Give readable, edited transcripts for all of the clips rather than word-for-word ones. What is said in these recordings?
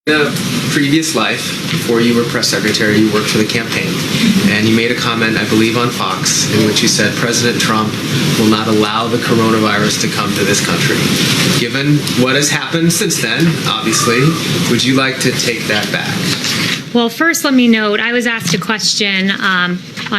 In a previous life, before you were press secretary, you worked for the campaign, and you made a comment, I believe, on Fox, in which you said President Trump will not allow the coronavirus to come to this country. Given what has happened since then, obviously, would you like to take that back? Well, first, let me note, I was asked a question on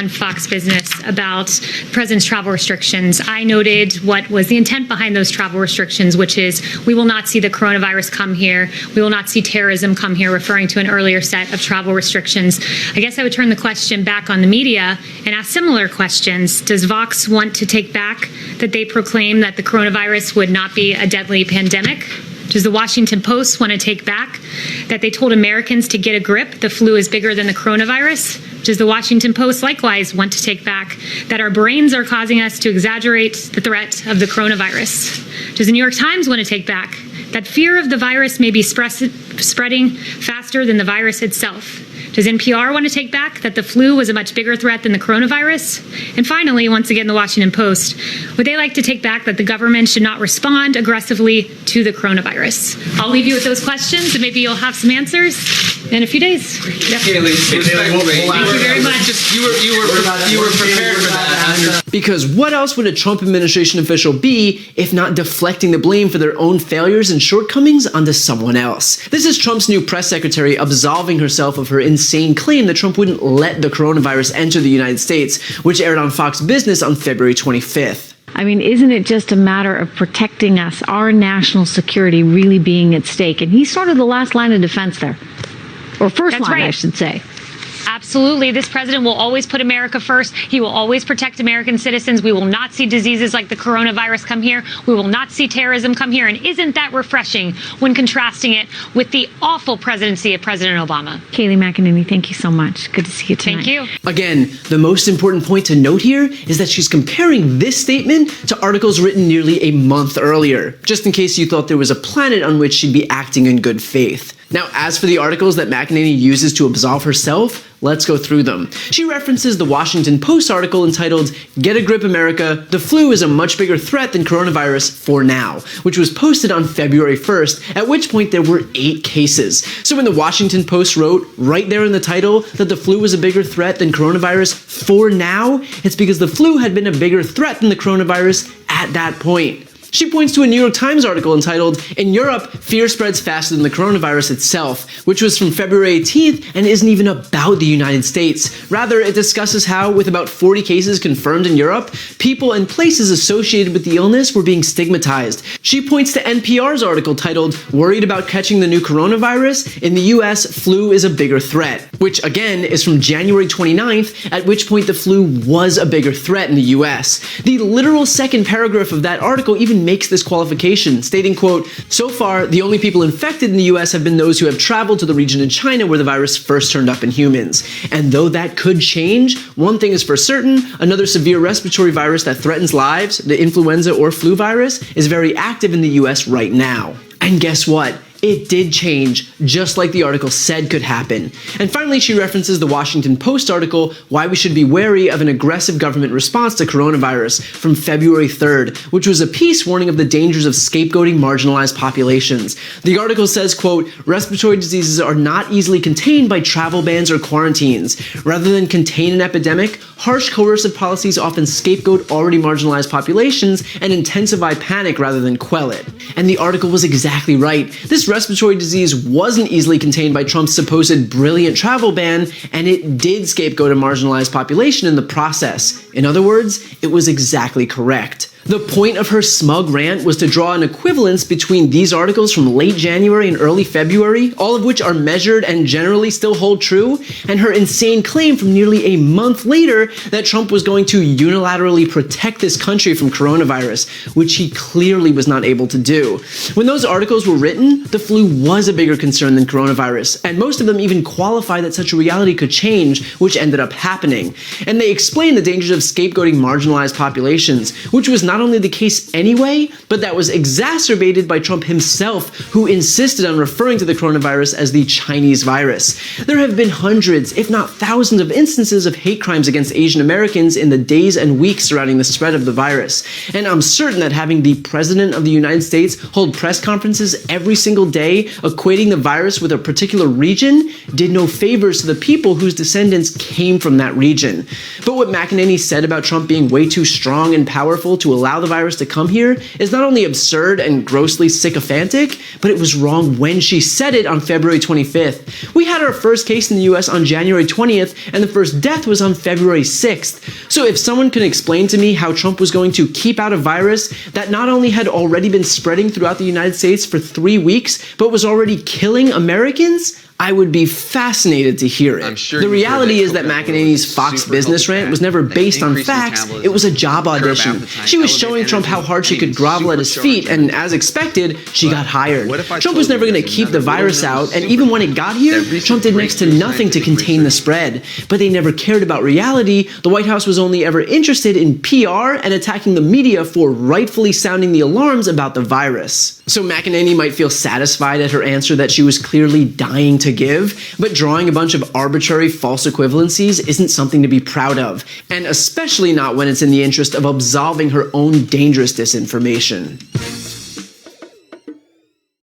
Fox Business about the president's travel restrictions. I noted what was the intent behind those travel restrictions, which is we will not see the coronavirus come here. We will not see terrorism come here, referring to an earlier set of travel restrictions. I guess I would turn the question back on the media and ask similar questions. Does Vox want to take back that they proclaim that the coronavirus would not be a deadly pandemic? Does the Washington Post want to take back that they told Americans to get a grip, the flu is bigger than the coronavirus? Does the Washington Post likewise want to take back that our brains are causing us to exaggerate the threat of the coronavirus? Does the New York Times want to take back that fear of the virus may be spreading faster than the virus itself? Does NPR want to take back that the flu was a much bigger threat than the coronavirus? And finally, once again, the Washington Post, would they like to take back that the government should not respond aggressively to the coronavirus? I'll leave you with those questions, and maybe you'll have some answers in a few days. Yep. Kayleigh, thank you very much. You were prepared for that. Because what else would a Trump administration official be if not deflecting the blame for their own failures and shortcomings onto someone else? This is Trump's new press secretary absolving herself of her insane claim that Trump wouldn't let the coronavirus enter the United States, which aired on Fox Business on February 25th. I mean, isn't it just a matter of protecting us, our national security really being at stake? And he's sort of the last line of defense there. Or first line, right. I should say. Absolutely. This president will always put America first. He will always protect American citizens. We will not see diseases like the coronavirus come here. We will not see terrorism come here. And isn't that refreshing when contrasting it with the awful presidency of President Obama? Kayleigh McEnany, thank you so much. Good to see you tonight. Thank you. Again, the most important point to note here is that she's comparing this statement to articles written nearly a month earlier, just in case you thought there was a planet on which she'd be acting in good faith. Now, as for the articles that McEnany uses to absolve herself, let's go through them. She references the Washington Post article entitled, "Get a Grip, America, the flu is a much bigger threat than coronavirus for now," which was posted on February 1st, at which point there were 8 cases. So when the Washington Post wrote right there in the title that the flu was a bigger threat than coronavirus for now, it's because the flu had been a bigger threat than the coronavirus at that point. She points to a New York Times article entitled, "In Europe, fear spreads faster than the coronavirus itself," which was from February 18th and isn't even about the United States. Rather, it discusses how, with about 40 cases confirmed in Europe, people and places associated with the illness were being stigmatized. She points to NPR's article titled, "Worried about catching the new coronavirus? In the US, flu is a bigger threat," which again is from January 29th, at which point the flu was a bigger threat in the US. The literal second paragraph of that article even makes this qualification, stating, quote, "So far, the only people infected in the US have been those who have traveled to the region in China where the virus first turned up in humans. And though that could change, one thing is for certain, another severe respiratory virus that threatens lives, the influenza or flu virus, is very active in the US right now." And guess what? It did change, just like the article said could happen. And finally, she references the Washington Post article, "Why We Should Be Wary of an Aggressive Government Response to Coronavirus," from February 3rd, which was a piece warning of the dangers of scapegoating marginalized populations. The article says, quote, "Respiratory diseases are not easily contained by travel bans or quarantines. Rather than contain an epidemic, harsh coercive policies often scapegoat already marginalized populations and intensify panic rather than quell it." And the article was exactly right. This respiratory disease wasn't easily contained by Trump's supposed brilliant travel ban, and it did scapegoat a marginalized population in the process. In other words, it was exactly correct. The point of her smug rant was to draw an equivalence between these articles from late January and early February, all of which are measured and generally still hold true, and her insane claim from nearly a month later that Trump was going to unilaterally protect this country from coronavirus, which he clearly was not able to do. When those articles were written, the flu was a bigger concern than coronavirus, and most of them even qualify that such a reality could change, which ended up happening. And they explain the dangers of scapegoating marginalized populations, which was not not only the case anyway, but that was exacerbated by Trump himself, who insisted on referring to the coronavirus as the Chinese virus. There have been hundreds, if not thousands, of instances of hate crimes against Asian Americans in the days and weeks surrounding the spread of the virus. And I'm certain that having the President of the United States hold press conferences every single day, equating the virus with a particular region, did no favors to the people whose descendants came from that region. But what McEnany said about Trump being way too strong and powerful to allow the virus to come here is not only absurd and grossly sycophantic, but it was wrong when she said it on February 25th. We had our first case in the US on January 20th, and the first death was on February 6th. So if someone can explain to me how Trump was going to keep out a virus that not only had already been spreading throughout the United States for 3 weeks, but was already killing Americans, I would be fascinated to hear it. The reality is that McEnany's Fox Business rant was never based on facts, it was a job audition. She was showing Trump how hard she could grovel at his feet, and as expected, she got hired. Trump was never going to keep the virus out, and even when it got here, Trump did next to nothing to contain the spread. But they never cared about reality. The White House was only ever interested in PR and attacking the media for rightfully sounding the alarms about the virus. So McEnany might feel satisfied at her answer that she was clearly dying to give, but drawing a bunch of arbitrary false equivalencies isn't something to be proud of, and especially not when it's in the interest of absolving her own dangerous disinformation.